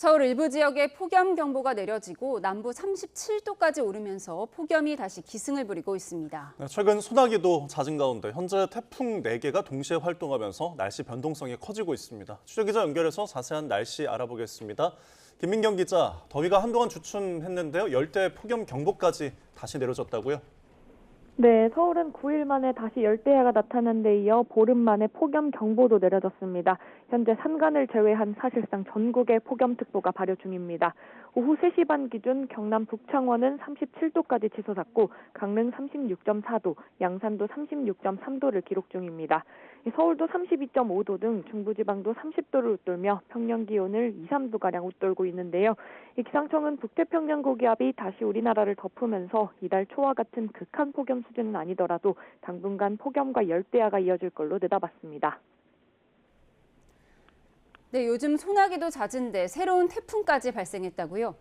서울 일부 지역에 폭염경보가 내려지고 남부 37도까지 오르면서 폭염이 다시 기승을 부리고 있습니다. 최근 소나기도 잦은 가운데 현재 태풍 4개가 동시에 활동하면서 날씨 변동성이 커지고 있습니다. 취재기자 연결해서 자세한 날씨 알아보겠습니다. 김민경 기자, 더위가 한동안 주춤했는데요. 열대 폭염경보까지 다시 내려졌다고요? 네, 서울은 9일 만에 다시 열대야가 나타난 데 이어 보름 만에 폭염경보도 내려졌습니다. 현재 산간을 제외한 사실상 전국에 폭염특보가 발효 중입니다. 오후 3시 반 기준 경남 북창원은 37도까지 치솟았고 강릉 36.4도, 양산도 36.3도를 기록 중입니다. 서울도 32.5도 등 중부지방도 30도를 웃돌며 평년 기온을 2, 3도가량 웃돌고 있는데요. 기상청은 북태평양 고기압이 다시 우리나라를 덮으면서 이달 초와 같은 극한 폭염 수준은 아니더라도 당분간 폭염과 열대야가 이어질 걸로 내다봤습니다. 네, 요즘 소나기도 잦은데 새로운 태풍까지 발생했다고요?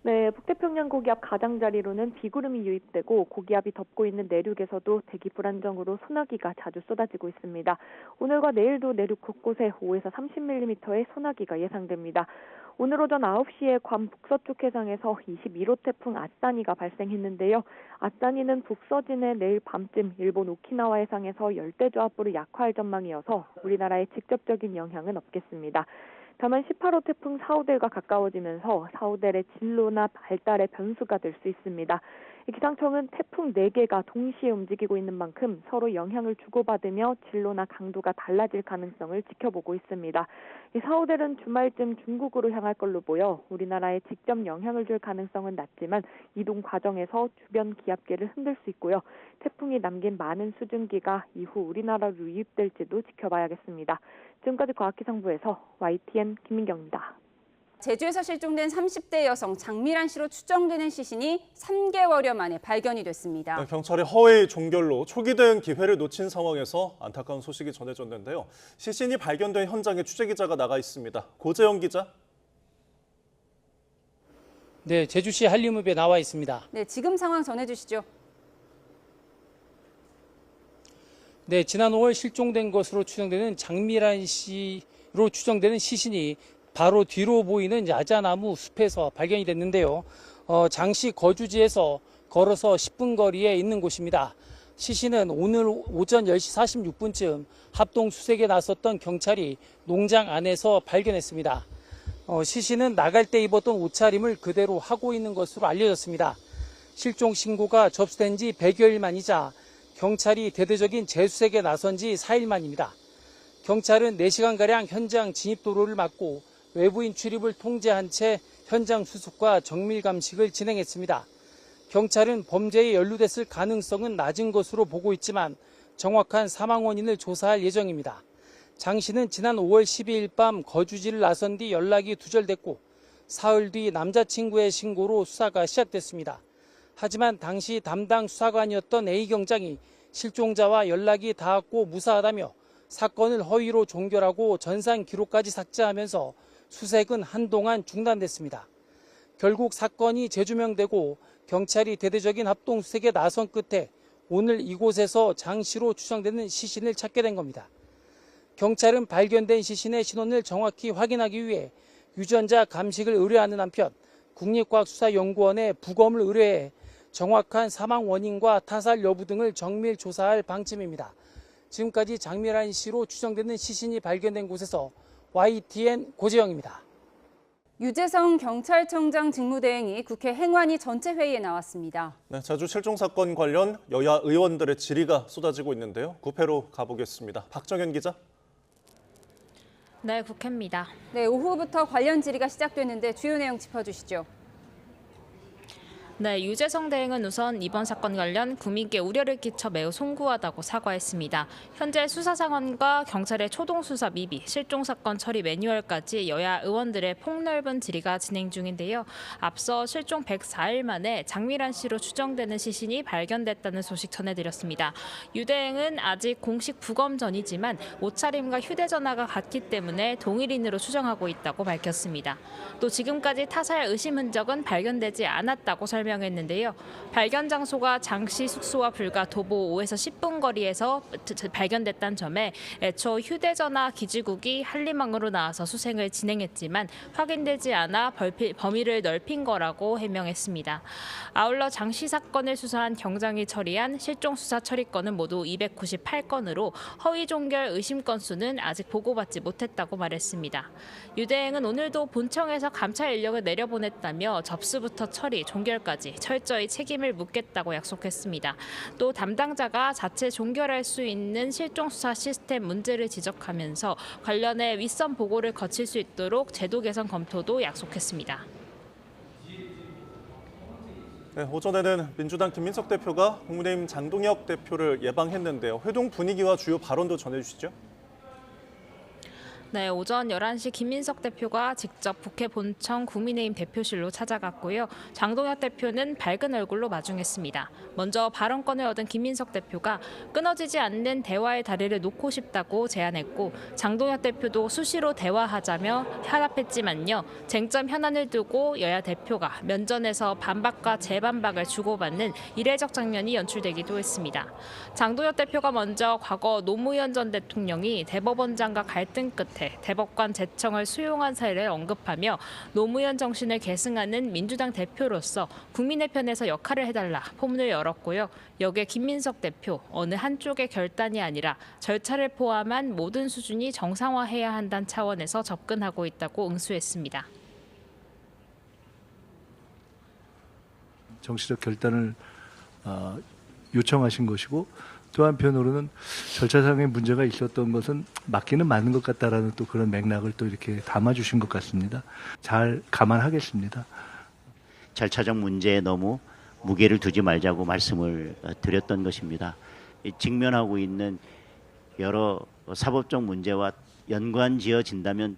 네, 북태평양 고기압 가장자리로는 비구름이 유입되고 고기압이 덮고 있는 내륙에서도 대기 불안정으로 소나기가 자주 쏟아지고 있습니다. 오늘과 내일도 내륙 곳곳에 5에서 30mm의 소나기가 예상됩니다. 오늘 오전 9시에 괌 북서쪽 해상에서 21호 태풍 아따니가 발생했는데요. 아따니는 북서진에 내일 밤쯤 일본 오키나와 해상에서 열대저하부로 약화할 전망이어서 우리나라에 직접적인 영향은 없겠습니다. 다만 18호 태풍 사우델과 가까워지면서 사우델의 진로나 발달의 변수가 될 수 있습니다. 기상청은 태풍 4개가 동시에 움직이고 있는 만큼 서로 영향을 주고받으며 진로나 강도가 달라질 가능성을 지켜보고 있습니다. 사우델은 주말쯤 중국으로 향할 걸로 보여 우리나라에 직접 영향을 줄 가능성은 낮지만 이동 과정에서 주변 기압계를 흔들 수 있고요. 태풍이 남긴 많은 수증기가 이후 우리나라로 유입될지도 지켜봐야겠습니다. 지금까지 과학기상부에서 YTN 김민경입니다. 제주에서 실종된 30대 여성 장미란 씨로 추정되는 시신이 3개월여 만에 발견이 됐습니다. 네, 경찰이 허위 종결로 초기 대응 기회를 놓친 상황에서 안타까운 소식이 전해졌는데요. 시신이 발견된 현장에 취재기자가 나가 있습니다. 고재영 기자. 네, 제주시 한림읍에 나와 있습니다. 네, 지금 상황 전해주시죠. 네, 지난 5월 실종된 것으로 추정되는 장미란 씨로 추정되는 시신이 바로 뒤로 보이는 야자나무 숲에서 발견이 됐는데요. 장씨 거주지에서 걸어서 10분 거리에 있는 곳입니다. 시신은 오늘 오전 10시 46분쯤 합동 수색에 나섰던 경찰이 농장 안에서 발견했습니다. 시신은 나갈 때 입었던 옷차림을 그대로 하고 있는 것으로 알려졌습니다. 실종 신고가 접수된 지 100여일 만이자 경찰이 대대적인 재수색에 나선 지 4일 만입니다. 경찰은 4시간가량 현장 진입 도로를 막고 외부인 출입을 통제한 채 현장 수습과 정밀 감식을 진행했습니다. 경찰은 범죄에 연루됐을 가능성은 낮은 것으로 보고 있지만 정확한 사망 원인을 조사할 예정입니다. 장 씨는 지난 5월 12일 밤 거주지를 나선 뒤 연락이 두절됐고 사흘 뒤 남자친구의 신고로 수사가 시작됐습니다. 하지만 당시 담당 수사관이었던 A 경장이 실종자와 연락이 닿았고 무사하다며 사건을 허위로 종결하고 전산 기록까지 삭제하면서 수색은 한동안 중단됐습니다. 결국 사건이 재조명되고 경찰이 대대적인 합동 수색에 나선 끝에 오늘 이곳에서 장 씨로 추정되는 시신을 찾게 된 겁니다. 경찰은 발견된 시신의 신원을 정확히 확인하기 위해 유전자 감식을 의뢰하는 한편 국립과학수사연구원에 부검을 의뢰해 정확한 사망 원인과 타살 여부 등을 정밀 조사할 방침입니다. 지금까지 장미란 씨로 추정되는 시신이 발견된 곳에서 YTN 고재영입니다. 유재성 경찰청장 직무대행이 국회 행안위 전체회의에 나왔습니다. 네, 제주 실종 사건 관련 여야 의원들의 질의가 쏟아지고 있는데요. 국회로 가보겠습니다. 박정현 기자. 네, 국회입니다. 네, 오후부터 관련 질의가 시작됐는데 주요 내용 짚어주시죠. 네, 유재성 대행은 우선 이번 사건 관련 국민께 우려를 끼쳐 매우 송구하다고 사과했습니다. 현재 수사 상황과 경찰의 초동 수사 미비, 실종 사건 처리 매뉴얼까지 여야 의원들의 폭넓은 질의가 진행 중인데요. 앞서 실종 104일 만에 장미란 씨로 추정되는 시신이 발견됐다는 소식 전해드렸습니다. 유 대행은 아직 공식 부검 전이지만 옷차림과 휴대전화가 같기 때문에 동일인으로 추정하고 있다고 밝혔습니다. 또 지금까지 타살 의심 흔적은 발견되지 않았다고 설명했습니다. 설명했는데요. 발견 장소가 장씨 숙소와 불과 도보 5에서 10분 거리에서 발견됐다는 점에 애초 휴대전화 기지국이 한림항으로 나와서 수색을 진행했지만 확인되지 않아 범위를 넓힌 거라고 해명했습니다. 아울러 장씨 사건을 수사한 경장이 처리한 실종 수사 처리건은 모두 298건으로 허위 종결 의심 건수는 아직 보고받지 못했다고 말했습니다. 유대행은 오늘도 본청에서 감찰 인력을 내려보냈다며 접수부터 처리, 종결까지 철저히 책임을 묻겠다고 약속했습니다. 또 담당자가 자체 종결할 수 있는 실종 수사 시스템 문제를 지적하면서 관련해 윗선 보고를 거칠 수 있도록 제도 개선 검토도 약속했습니다. 네, 오전에는 민주당 김민석 대표가 국민의힘 장동혁 대표를 예방했는데요. 회동 분위기와 주요 발언도 전해주시죠. 네, 오전 11시 김민석 대표가 직접 국회 본청 국민의힘 대표실로 찾아갔고요. 장동혁 대표는 밝은 얼굴로 마중했습니다. 먼저 발언권을 얻은 김민석 대표가 끊어지지 않는 대화의 다리를 놓고 싶다고 제안했고 장동혁 대표도 수시로 대화하자며 화답했지만요. 쟁점 현안을 두고 여야 대표가 면전에서 반박과 재반박을 주고받는 이례적 장면이 연출되기도 했습니다. 장동혁 대표가 먼저 과거 노무현 전 대통령이 대법원장과 갈등 끝에 대법관 제청을 수용한 사례를 언급하며 노무현 정신을 계승하는 민주당 대표로서 국민의 편에서 역할을 해달라 포문을 열었고요. 여기에 김민석 대표 어느 한쪽의 결단이 아니라 절차를 포함한 모든 수준이 정상화해야 한다는 차원에서 접근하고 있다고 응수했습니다. 정치적 결단을 요청하신 것이고 또 한편으로는 절차상의 문제가 있었던 것은 맞기는 맞는 것 같다라는 또 그런 맥락을 또 이렇게 담아주신 것 같습니다. 잘 감안하겠습니다. 절차적 문제에 너무 무게를 두지 말자고 말씀을 드렸던 것입니다. 직면하고 있는 여러 사법적 문제와 연관지어진다면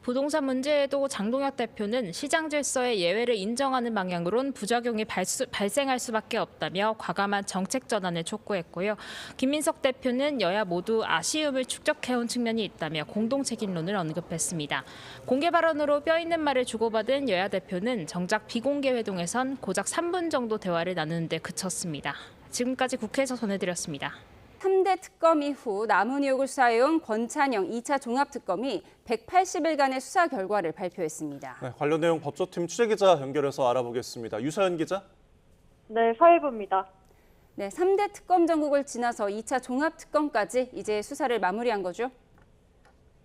부동산 문제에도 장동혁 대표는 시장 질서의 예외를 인정하는 방향으론 부작용이 발생할 수밖에 없다며 과감한 정책 전환을 촉구했고요. 김민석 대표는 여야 모두 아쉬움을 축적해온 측면이 있다며 공동 책임론을 언급했습니다. 공개 발언으로 뼈 있는 말을 주고받은 여야 대표는 정작 비공개 회동에선 고작 3분 정도 대화를 나누는 데 그쳤습니다. 지금까지 국회에서 전해드렸습니다. 3대 특검 이후 남은 의혹을 수사해온 권찬영 2차 종합특검이 180일간의 수사 결과를 발표했습니다. 네, 관련 내용 법조팀 취재기자 연결해서 알아보겠습니다. 유서연 기자. 네, 사회부입니다. 네, 3대 특검 전국을 지나서 2차 종합특검까지 이제 수사를 마무리한 거죠?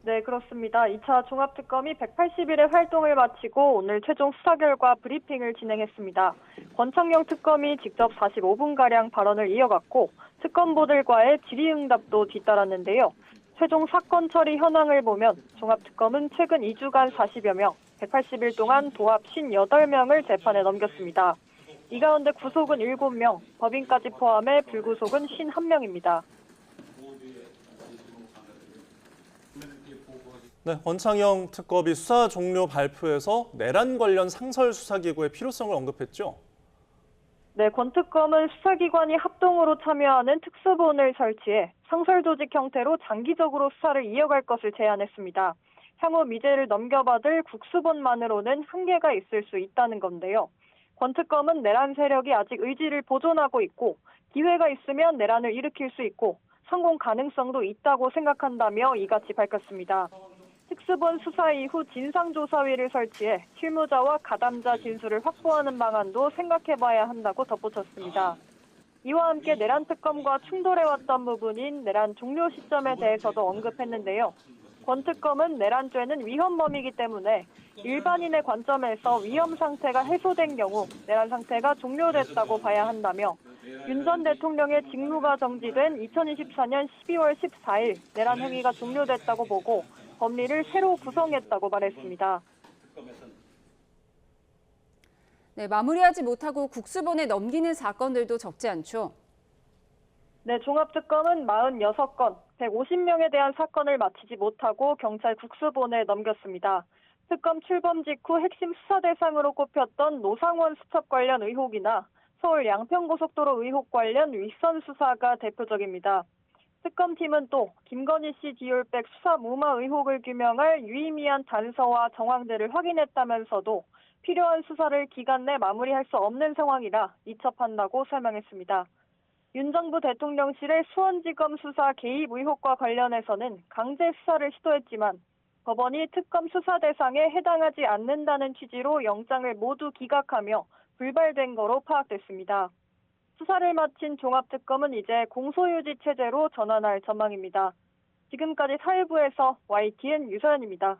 네, 그렇습니다. 2차 종합특검이 180일의 활동을 마치고 오늘 최종 수사 결과 브리핑을 진행했습니다. 권창영 특검이 직접 45분가량 발언을 이어갔고 특검보들과의 질의응답도 뒤따랐는데요. 최종 사건 처리 현황을 보면 종합특검은 최근 2주간 40여 명, 180일 동안 도합 58명을 재판에 넘겼습니다. 이 가운데 구속은 7명, 법인까지 포함해 불구속은 51명입니다. 네, 권창영 특검이 수사 종료 발표에서 내란 관련 상설 수사기구의 필요성을 언급했죠. 네, 권 특검은 수사기관이 합동으로 참여하는 특수본을 설치해 상설 조직 형태로 장기적으로 수사를 이어갈 것을 제안했습니다. 향후 미제를 넘겨받을 국수본만으로는 한계가 있을 수 있다는 건데요. 권 특검은 내란 세력이 아직 의지를 보존하고 있고 기회가 있으면 내란을 일으킬 수 있고 성공 가능성도 있다고 생각한다며 이같이 밝혔습니다. 특수본 수사 이후 진상조사위를 설치해 실무자와 가담자 진술을 확보하는 방안도 생각해봐야 한다고 덧붙였습니다. 이와 함께 내란 특검과 충돌해왔던 부분인 내란 종료 시점에 대해서도 언급했는데요. 권 특검은 내란죄는 위헌범이기 때문에 일반인의 관점에서 위험 상태가 해소된 경우 내란 상태가 종료됐다고 봐야 한다며 윤 전 대통령의 직무가 정지된 2024년 12월 14일 내란 행위가 종료됐다고 보고 법리를 새로 구성했다고 말했습니다. 네, 마무리하지 못하고 국수본에 넘기는 사건들도 적지 않죠? 네, 종합특검은 46건, 150명에 대한 사건을 마치지 못하고 경찰 국수본에 넘겼습니다. 특검 출범 직후 핵심 수사 대상으로 꼽혔던 노상원 수첩 관련 의혹이나 서울 양평고속도로 의혹 관련 윗선 수사가 대표적입니다. 특검팀은 또 김건희 씨 디올백 수사 무마 의혹을 규명할 유의미한 단서와 정황들을 확인했다면서도 필요한 수사를 기간 내 마무리할 수 없는 상황이라 이첩한다고 설명했습니다. 윤 정부 대통령실의 수원지검 수사 개입 의혹과 관련해서는 강제 수사를 시도했지만 법원이 특검 수사 대상에 해당하지 않는다는 취지로 영장을 모두 기각하며 불발된 거로 파악됐습니다. 수사를 마친 종합특검은 이제 공소유지 체제로 전환할 전망입니다. 지금까지 사회부에서 YTN 유서연입니다.